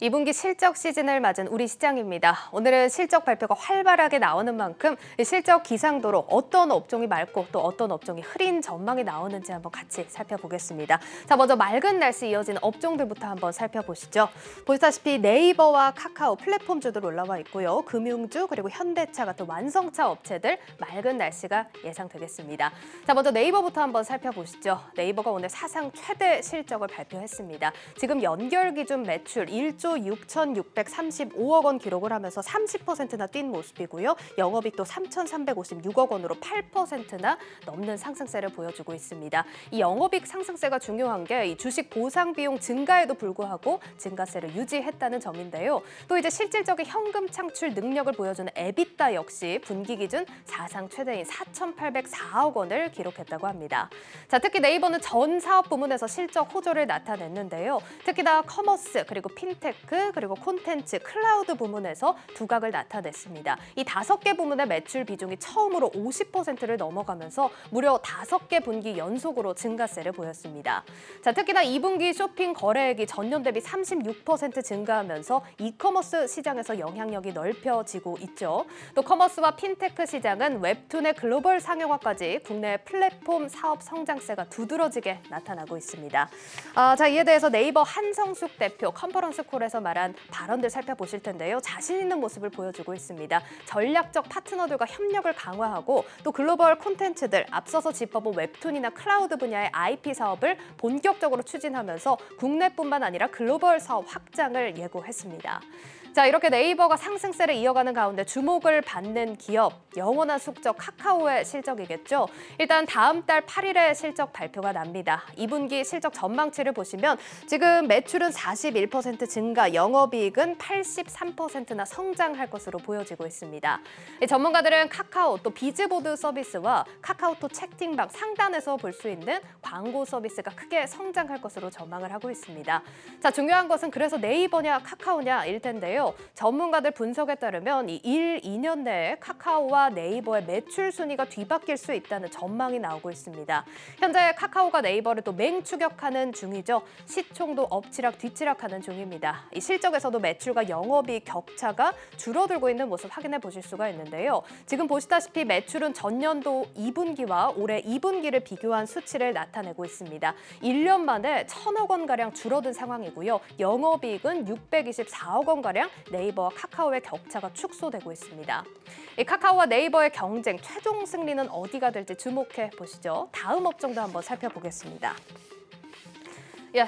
2분기 실적 시즌을 맞은 우리 시장입니다. 오늘은 실적 발표가 활발하게 나오는 만큼 실적 기상도로 어떤 업종이 맑고 또 어떤 업종이 흐린 전망이 나오는지 한번 같이 살펴보겠습니다. 자, 먼저 맑은 날씨 이어지는 업종들부터 한번 살펴보시죠. 보시다시피 네이버와 카카오 플랫폼주들 올라와 있고요. 금융주 그리고 현대차 같은 완성차 업체들 맑은 날씨가 예상되겠습니다. 자, 먼저 네이버부터 한번 살펴보시죠. 네이버가 오늘 사상 최대 실적을 발표했습니다. 지금 연결 기준 매출 1조 6,635억 원 기록을 하면서 30%나 뛴 모습이고요. 영업이익도 3,356억 원으로 8%나 넘는 상승세를 보여주고 있습니다. 이 영업이익 상승세가 중요한 게 이 주식 보상 비용 증가에도 불구하고 증가세를 유지했다는 점인데요. 또 이제 실질적인 현금 창출 능력을 보여주는 에비타 역시 분기 기준 사상 최대인 4,804억 원을 기록했다고 합니다. 자, 특히 네이버는 전 사업 부문에서 실적 호조를 나타냈는데요. 특히나 커머스 그리고 핀테크 그리고 콘텐츠, 클라우드 부문에서 두각을 나타냈습니다. 이 5개 부문의 매출 비중이 처음으로 50%를 넘어가면서 무려 5개 분기 연속으로 증가세를 보였습니다. 자, 특히나 2분기 쇼핑 거래액이 전년 대비 36% 증가하면서 이커머스 시장에서 영향력이 넓혀지고 있죠. 또 커머스와 핀테크 시장은 웹툰의 글로벌 상용화까지 국내 플랫폼 사업 성장세가 두드러지게 나타나고 있습니다. 자, 이에 대해서 네이버 한성숙 대표 컨퍼런스 콜에서 말한 발언들 살펴보실 텐데요. 자신 있는 모습을 보여주고 있습니다. 전략적 파트너들과 협력을 강화하고 또 글로벌 콘텐츠들, 앞서서 짚어본 웹툰이나 클라우드 분야의 IP 사업을 본격적으로 추진하면서 국내뿐만 아니라 글로벌 사업 확장을 예고했습니다. 자, 이렇게 네이버가 상승세를 이어가는 가운데 주목을 받는 기업, 영원한 숙적 카카오의 실적이겠죠. 일단 다음 달 8일에 실적 발표가 납니다. 2분기 실적 전망치를 보시면 지금 매출은 41% 증가, 영업이익은 83%나 성장할 것으로 보여지고 있습니다. 전문가들은 카카오 또 비즈보드 서비스와 카카오톡 채팅방 상단에서 볼 수 있는 광고 서비스가 크게 성장할 것으로 전망을 하고 있습니다. 자, 중요한 것은 그래서 네이버냐 카카오냐일 텐데요. 전문가들 분석에 따르면 이 1, 2년 내에 카카오와 네이버의 매출 순위가 뒤바뀔 수 있다는 전망이 나오고 있습니다. 현재 카카오가 네이버를 또 맹추격하는 중이죠. 시총도 엎치락 뒤치락하는 중입니다. 이 실적에서도 매출과 영업이익 격차가 줄어들고 있는 모습 확인해 보실 수가 있는데요. 지금 보시다시피 매출은 전년도 2분기와 올해 2분기를 비교한 수치를 나타내고 있습니다. 1년 만에 1,000억 원가량 줄어든 상황이고요. 영업이익은 624억 원가량 네이버와 카카오의 격차가 축소되고 있습니다. 이 카카오와 네이버의 경쟁, 최종 승리는 어디가 될지 주목해 보시죠. 다음 업종도 한번 살펴보겠습니다.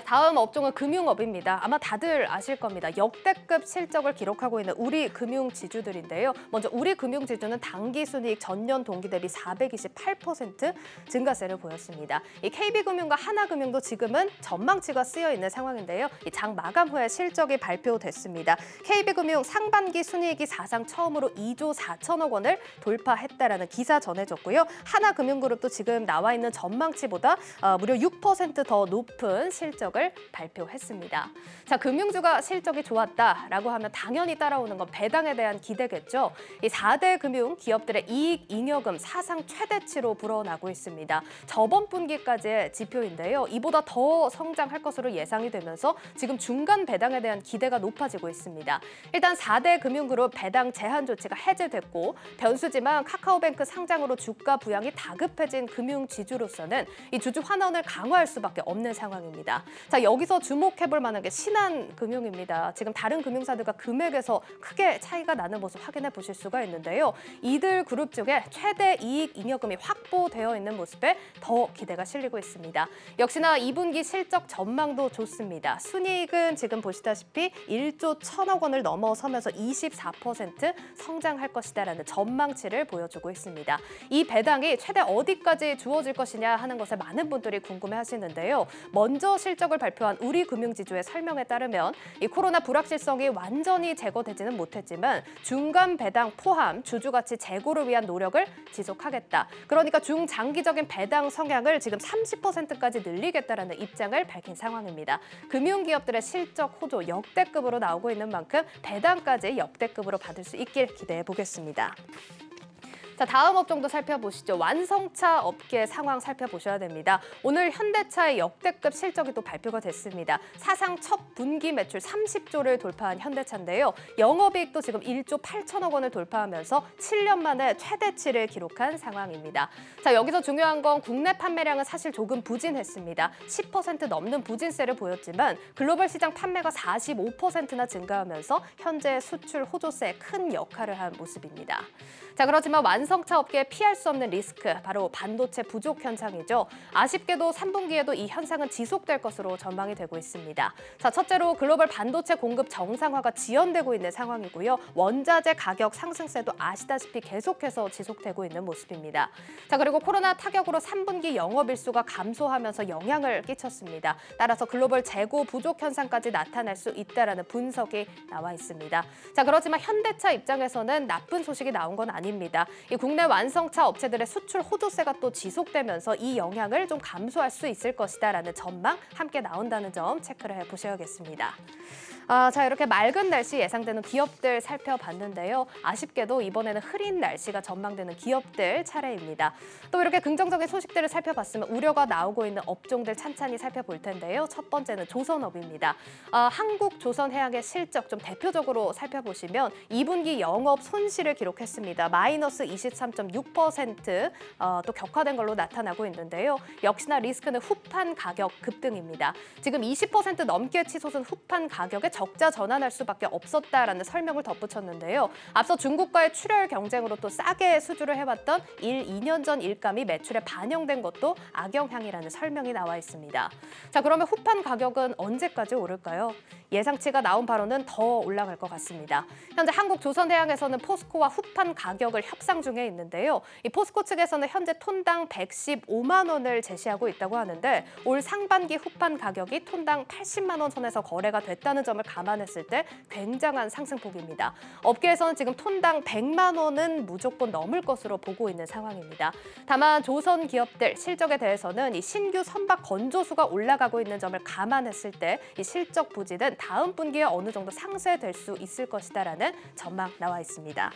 다음 업종은 금융업입니다. 아마 다들 아실 겁니다. 역대급 실적을 기록하고 있는 우리 금융지주들인데요. 먼저 우리 금융지주는 당기순이익 전년 동기 대비 428% 증가세를 보였습니다. 이 KB금융과 하나금융도 지금은 전망치가 쓰여 있는 상황인데요. 이 장 마감 후에 실적이 발표됐습니다. KB금융 상반기 순이익이 사상 처음으로 2조 4천억 원을 돌파했다라는 기사 전해졌고요. 하나금융그룹도 지금 나와 있는 전망치보다 무려 6% 더 높은 실적을 발표했습니다. 자, 금융주가 실적이 좋았다라고 하면 당연히 따라오는 건 배당에 대한 기대겠죠. 이 4대 금융 기업들의 이익 잉여금 사상 최대치로 불어나고 있습니다. 저번 분기까지의 지표인데요. 이보다 더 성장할 것으로 예상이 되면서 지금 중간 배당에 대한 기대가 높아지고 있습니다. 일단 4대 금융그룹 배당 제한 조치가 해제됐고 변수지만 카카오뱅크 상장으로 주가 부양이 다급해진 금융지주로서는 이 주주 환원을 강화할 수밖에 없는 상황입니다. 자, 여기서 주목해볼 만한 게 신한금융입니다. 지금 다른 금융사들과 금액에서 크게 차이가 나는 모습 확인해 보실 수가 있는데요. 이들 그룹 중에 최대 이익 잉여금이 확보되어 있는 모습에 더 기대가 실리고 있습니다. 역시나 2분기 실적 전망도 좋습니다. 순이익은 지금 보시다시피 1조 1,000억 원을 넘어서면서 24% 성장할 것이다라는 전망치를 보여주고 있습니다. 이 배당이 최대 어디까지 주어질 것이냐 하는 것에 많은 분들이 궁금해하시는데요. 먼저 실적을 발표한 우리 금융지주의 설명에 따르면 이 코로나 불확실성이 완전히 제거되지는 못했지만 중간 배당 포함 주주가치 재고를 위한 노력을 지속하겠다. 그러니까 중장기적인 배당 성향을 지금 30%까지 늘리겠다라는 입장을 밝힌 상황입니다. 금융기업들의 실적 호조 역대급으로 나오고 있는 만큼 배당까지 역대급으로 받을 수 있길 기대해 보겠습니다. 자, 다음 업종도 살펴보시죠. 완성차 업계 상황 살펴보셔야 됩니다. 오늘 현대차의 역대급 실적이 또 발표가 됐습니다. 사상 첫 분기 매출 30조를 돌파한 현대차인데요. 영업이익도 지금 1조 8천억 원을 돌파하면서 7년 만에 최대치를 기록한 상황입니다. 자, 여기서 중요한 건 국내 판매량은 사실 조금 부진했습니다. 10% 넘는 부진세를 보였지만 글로벌 시장 판매가 45%나 증가하면서 현재 수출 호조세에 큰 역할을 한 모습입니다. 자, 그렇지만 완성차 업계에 피할 수 없는 리스크, 바로 반도체 부족 현상이죠. 아쉽게도 3분기에도 이 현상은 지속될 것으로 전망이 되고 있습니다. 자, 첫째로 글로벌 반도체 공급 정상화가 지연되고 있는 상황이고요. 원자재 가격 상승세도 아시다시피 계속해서 지속되고 있는 모습입니다. 자, 그리고 코로나 타격으로 3분기 영업일수가 감소하면서 영향을 끼쳤습니다. 따라서 글로벌 재고 부족 현상까지 나타날 수 있다라는 분석이 나와 있습니다. 자, 그렇지만 현대차 입장에서는 나쁜 소식이 나온 건 아닙니다. 이 국내 완성차 업체들의 수출 호조세가 또 지속되면서 이 영향을 좀 감소할 수 있을 것이다라는 전망 함께 나온다는 점 체크를 해보셔야겠습니다. 자, 이렇게 맑은 날씨 예상되는 기업들 살펴봤는데요. 아쉽게도 이번에는 흐린 날씨가 전망되는 기업들 차례입니다. 또 이렇게 긍정적인 소식들을 살펴봤으면 우려가 나오고 있는 업종들 찬찬히 살펴볼 텐데요. 첫 번째는 조선업입니다. 한국조선해양의 실적 좀 대표적으로 살펴보시면 2분기 영업 손실을 기록했습니다. 마이너스 23.6%, 또 격화된 걸로 나타나고 있는데요. 역시나 리스크는 후판 가격 급등입니다. 지금 20% 넘게 치솟은 후판 가격에 적자 전환할 수밖에 없었다라는 설명을 덧붙였는데요. 앞서 중국과의 출혈 경쟁으로 또 싸게 수주를 해왔던 2년 전 일감이 매출에 반영된 것도 악영향이라는 설명이 나와 있습니다. 자, 그러면 후판 가격은 언제까지 오를까요? 예상치가 나온 바로는 더 올라갈 것 같습니다. 현재 한국조선해양에서는 포스코와 후판 가격을 협상 중에 있는데요. 이 포스코 측에서는 현재 톤당 115만 원을 제시하고 있다고 하는데 올 상반기 후판 가격이 톤당 80만 원 선에서 거래가 됐다는 점을 감안했을 때 굉장한 상승폭입니다. 업계에서는 지금 톤당 100만 원은 무조건 넘을 것으로 보고 있는 상황입니다. 다만 조선 기업들 실적에 대해서는 이 신규 선박 건조수가 올라가고 있는 점을 감안했을 때 이 실적 부진은 다음 분기에 어느 정도 상쇄될 수 있을 것이다라는 전망 나와 있습니다.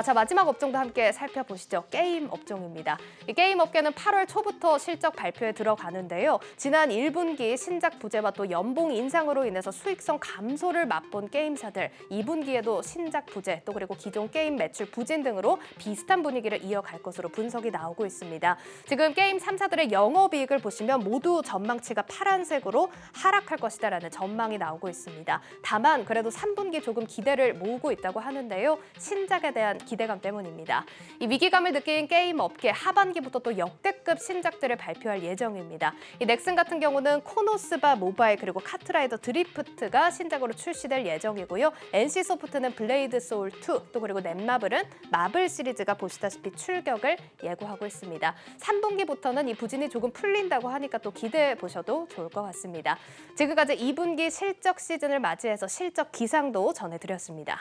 자, 마지막 업종도 함께 살펴보시죠. 게임 업종입니다. 이 게임 업계는 8월 초부터 실적 발표에 들어가는데요. 지난 1분기 신작 부재와 또 연봉 인상으로 인해서 수익성 감소를 맛본 게임사들 2분기에도 신작 부재 또 그리고 기존 게임 매출 부진 등으로 비슷한 분위기를 이어갈 것으로 분석이 나오고 있습니다. 지금 게임 3사들의 영업이익을 보시면 모두 전망치가 파란색으로 하락할 것이다라는 전망이 나오고 있습니다. 다만 그래도 3분기 조금 기대를 모으고 있다고 하는데요. 신작에 대한 기대감 때문입니다. 이 위기감을 느낀 게임 업계 하반기부터 또 역대급 신작들을 발표할 예정입니다. 이 넥슨 같은 경우는 코노스바 모바일 그리고 카트라이더 드리프트가 신작으로 출시될 예정이고요. NC소프트는 블레이드 소울 2, 또 그리고 넷마블은 마블 시리즈가 보시다시피 출격을 예고하고 있습니다. 3분기부터는 이 부진이 조금 풀린다고 하니까 또 기대해 보셔도 좋을 것 같습니다. 지금까지 2분기 실적 시즌을 맞이해서 실적 기상도 전해드렸습니다.